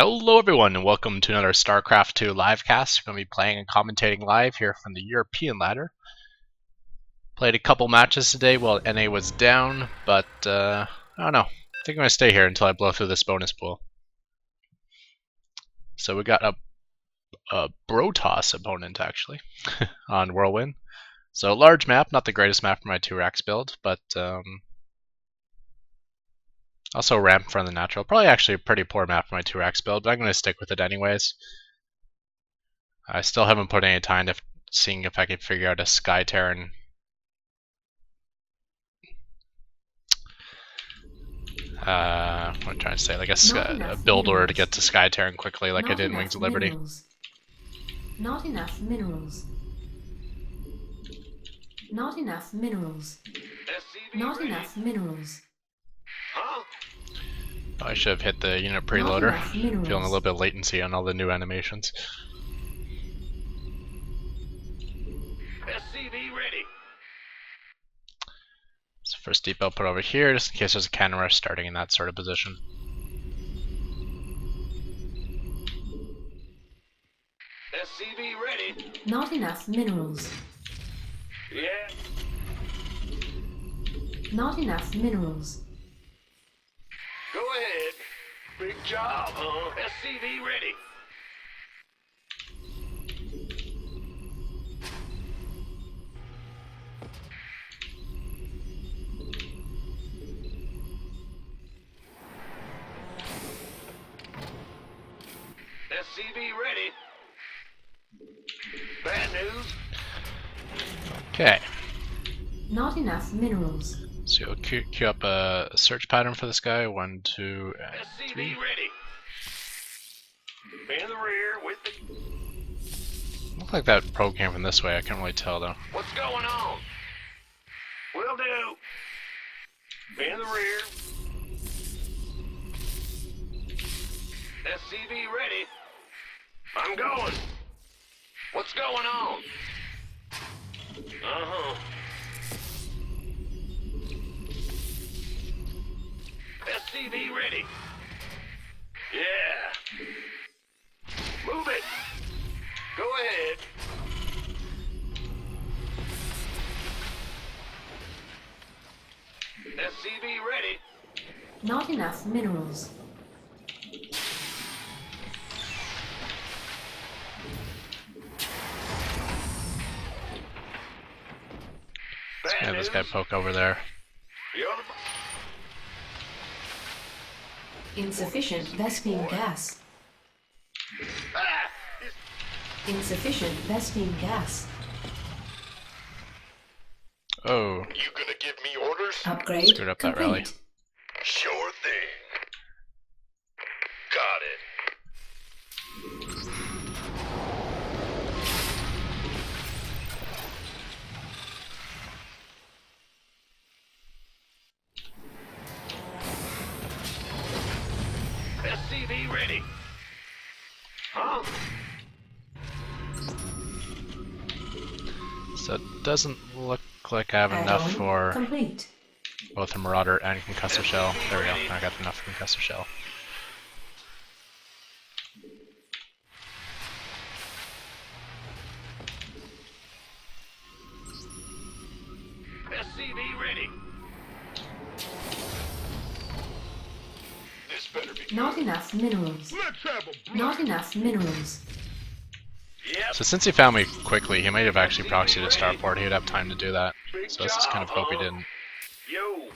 Hello everyone and welcome to another Starcraft 2 livecast. We're going to be playing and commentating live here from the European ladder. Played a couple matches today while NA was down, but I don't know. I think I'm going to stay here until I blow through this bonus pool. So we got a Brotoss opponent actually on Whirlwind. So large map, not the greatest map for my 2-Rax build, but also ramp from the natural. Probably actually a pretty poor map for my 2-Rax build, but I'm going to stick with it anyways. I still haven't put any time into seeing if I could figure out a Sky Terran. What am I trying to say? Like a build order to get to Sky Terran quickly, like I did in Wings of Liberty. Not enough minerals. Not enough minerals. Not enough minerals. I should have hit the unit preloader. Feeling a little bit of latency on all the new animations. SCV ready. So first depot put over here, just in case there's a cannon rush starting in that sort of position. SCV ready. Not enough minerals. Yeah. Not enough minerals. Go ahead. Big job, huh? SCV ready. SCV ready. Bad news. Okay. Not enough minerals. So you'll queue up a search pattern for this guy. 1, 2, and SCV 3. ready. In the rear with the... Looked like that probe came from this way. I can't really tell though. What's going on? Will do. In the rear. SCV ready. I'm going. What's going on? Uh-huh. SCV ready. Yeah. Move it. Go ahead. SCV ready. Not enough minerals. Let's have this guy poke over there. Insufficient Vespine gas. Insufficient Vespine gas. Oh, You gonna give me orders? Upgrade screwed up that complete. rally. Sure thing. Got it. SCV ready. Huh? So it doesn't look like I have enough Add-on for complete. both a Marauder and Concussive Shell. There we go. I got enough for Concussive Shell. SCV ready. This better be Not enough minerals. Let's have a Not enough minerals. Yep. So since he found me quickly, he might have actually proxied a starport. He would have time to do that. So let's just kind of hope he didn't. Yo.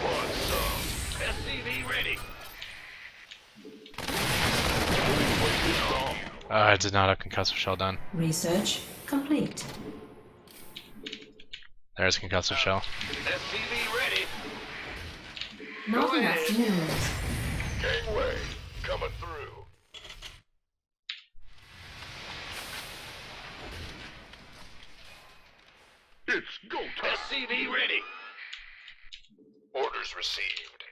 What's up? SCV ready. I did not have Concussive Shell done. Research complete. There's Concussive Shell. SCV ready. Not Go enough ahead. minerals. Gangway coming through. It's go time. SCV ready. Orders received.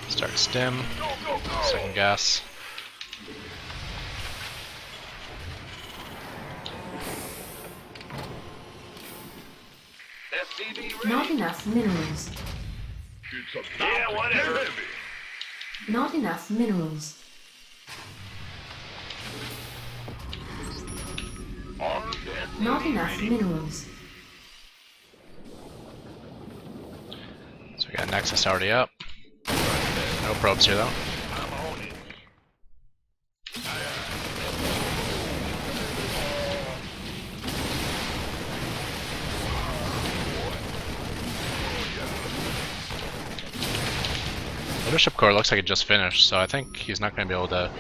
Start stim. Go, go, go. Second gas. Not enough minerals. Yeah, whatever. Not enough minerals. Not enough minerals. So we got Nexus already up. No probes here though. Leadership core looks like it just finished, so I think he's not going to be able to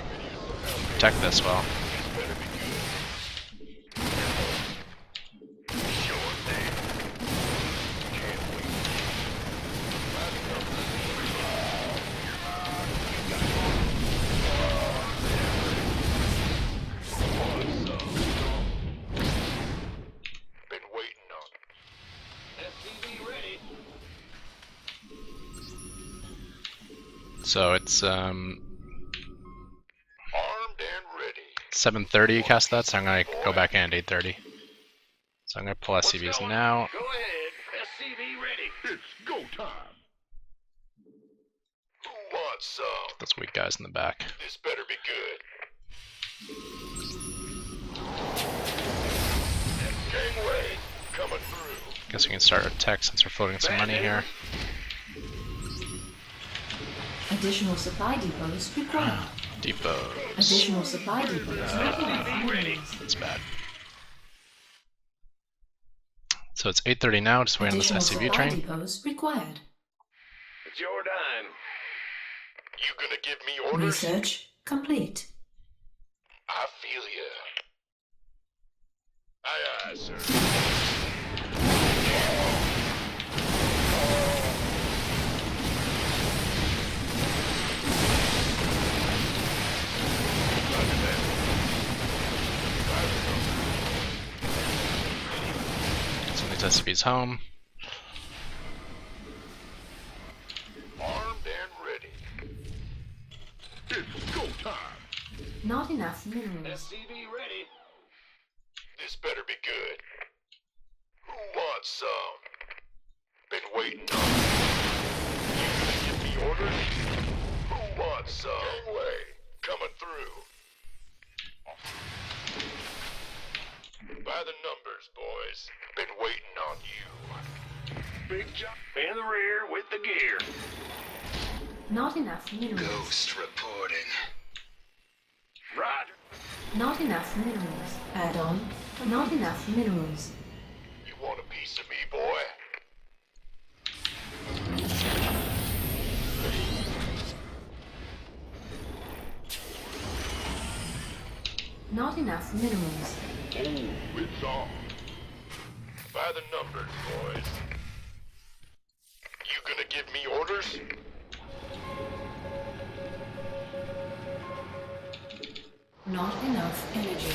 protect this well. So it's Armed and ready. 7:30 cast that, so I'm gonna go back in at 8:30. So I'm gonna pull SCVs now. Go ahead. SCV ready. It's go time. Who wants some? Those weak guys in the back. This better be good. Gangway coming through. Guess we can start our tech since we're floating some money here. Additional supply depots required. Depots. Additional supply depots not enough minerals. That's bad. So it's 8:30 now. Just waiting on this Additional SCV supply train. depots required. It's your dime. You gonna give me orders? Research complete. I feel ya. Aye, aye, sir. Send these SCVs home. Armed and ready. It's go time. Not enough minerals. SCV ready. This better be good. Who wants some? Been waiting on. You gonna give me orders? Who wants some? Gangway coming through. By the numbers, boys. Been waiting on you. Big jump in the rear with the gear. Not enough minerals. Ghost reporting. Roger. Not enough minerals. Add-on. Not enough minerals. You want a piece of me, boy? Not enough minerals. Oh, it's on. By the numbers, boys. You gonna give me orders? Not enough energy.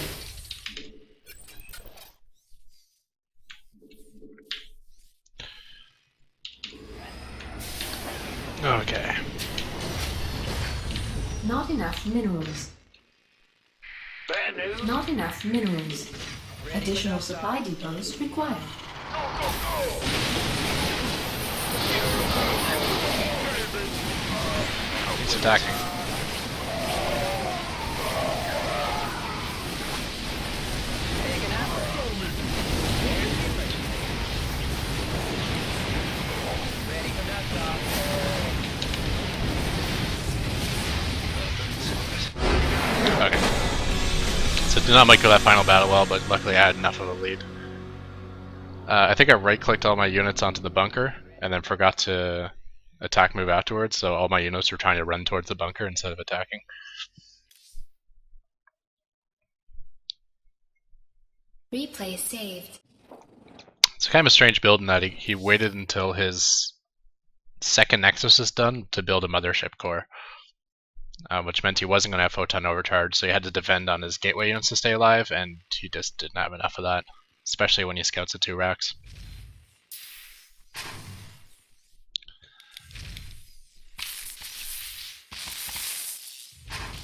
Okay. Not enough minerals. Bad news? Not enough minerals. Additional supply depots required. He's attacking. Okay. So did not make that final battle well, but luckily I had enough of a lead. I think I right-clicked all my units onto the bunker, and then forgot to attack move afterwards, so all my units were trying to run towards the bunker instead of attacking. Replay saved. It's kind of a strange build in that he waited until his second Nexus is done to build a mothership core. Which meant he wasn't going to have photon overcharge, so he had to defend on his gateway units to stay alive, and he just didn't have enough of that, especially when he scouts at 2 racks.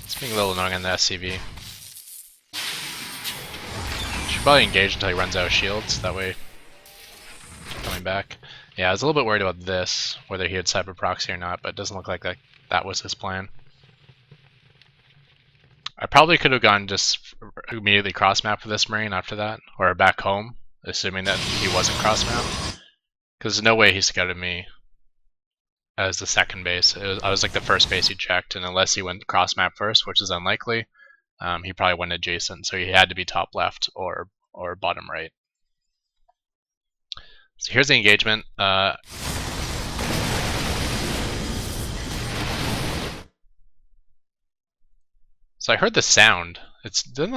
It's being a little annoying on the SCV. Should probably engage until he runs out of shields, that way coming back. Yeah, I was a little bit worried about this, whether he had cyber proxy or not, but it doesn't look like that was his plan. I probably could have gone just immediately cross-map with this Marine after that, or back home, assuming that he wasn't cross-map. Because there's no way he scouted me as the second base. I was like the first base he checked, and unless he went cross-map first, which is unlikely, he probably went adjacent, so he had to be top left or bottom right. So here's the engagement. So I heard the sound. Did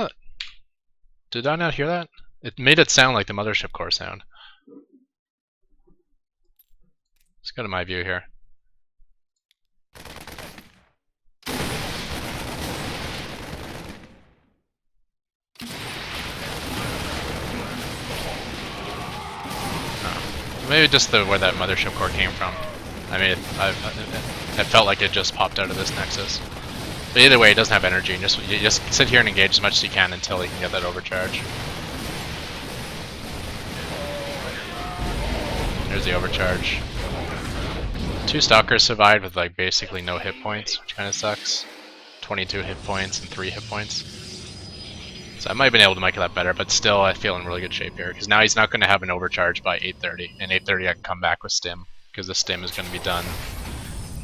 I not hear that? It made it sound like the mothership core sound. Let's go to my view here. Maybe just where that mothership core came from. I mean, it felt like it just popped out of this nexus. But either way, it doesn't have energy. And you just sit here and engage as much as you can until you can get that overcharge. There's the overcharge. 2 stalkers survived with like basically no hit points, which kind of sucks. 22 hit points and 3 hit points. So I might have been able to make that better, but still I feel in really good shape here, because now he's not going to have an overcharge by 8:30, and 8:30 I can come back with stim, because the stim is going to be done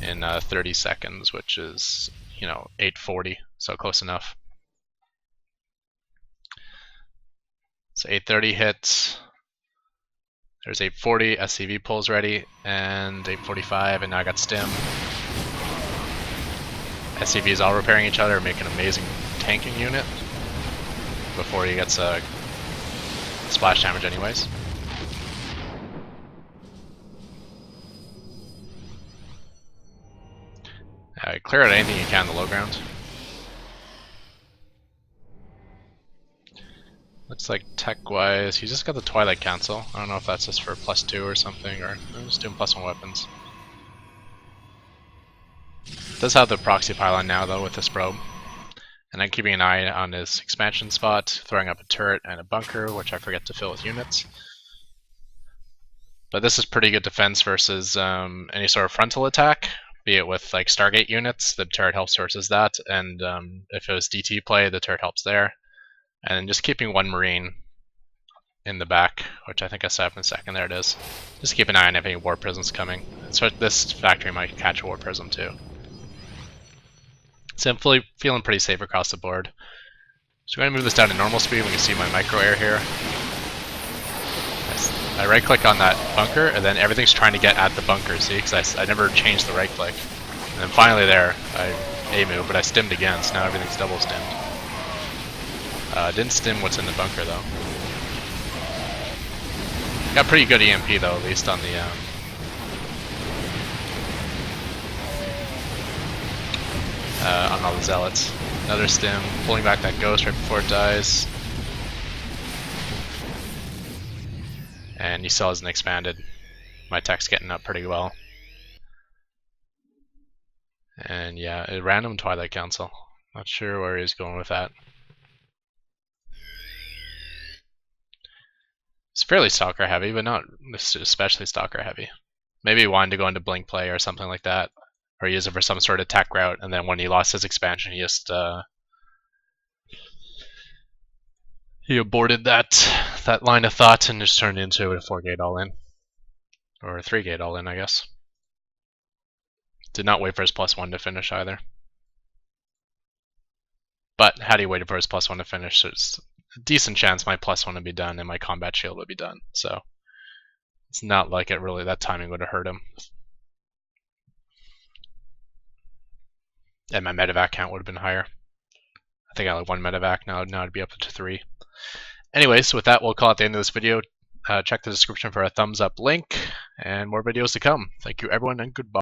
in 30 seconds, which is, you know, 8:40, so close enough. So 8:30 hits, there's 8:40, SCV pulls ready, and 8:45, and now I got stim. SCVs all repairing each other, make an amazing tanking unit before he gets splash damage anyways. Clear out anything you can on the low ground. Looks like tech-wise, he's just got the Twilight Cancel. I don't know if that's just for +2 or something, or I'm just doing +1 weapons. Does have the proxy pylon now though with this probe. And I'm keeping an eye on his expansion spot, throwing up a turret and a bunker, which I forget to fill with units. But this is pretty good defense versus any sort of frontal attack, be it with like Stargate units. The turret helps versus that, and if it was DT play, the turret helps there. And just keeping 1 Marine in the back, which I think I set up in a second. There it is. Just keep an eye on if any War Prisms coming. So this factory might catch a War Prism too. So I'm feeling pretty safe across the board. So we're going to move this down to normal speed. We can see my micro air here. I right click on that bunker, and then everything's trying to get at the bunker, see? Because I never changed the right click. And then finally there, I A-move, but I stimmed again, so now everything's double stimmed. Didn't stim what's in the bunker though. Got pretty good EMP though, at least on the on all the zealots. Another stim, pulling back that ghost right before it dies. And you saw as an expanded. My tech's getting up pretty well. And yeah, a random Twilight Council. Not sure where he's going with that. It's fairly stalker heavy, but not especially stalker heavy. Maybe he wanted to go into blink play or something like that. Or use it for some sort of attack route, and then when he lost his expansion, he just he aborted that line of thought and just turned into a 4-gate all-in. Or a 3-gate all-in, I guess. Did not wait for his +1 to finish either. But had he waited for his +1 to finish, there's a decent chance my +1 would be done and my combat shield would be done. So it's not like it really, that timing would have hurt him. And my medevac count would have been higher. I think I had 1 medevac, now it'd be up to 3. Anyways, with that, we'll call it the end of this video. Check the description for a thumbs up link, and more videos to come. Thank you everyone, and goodbye.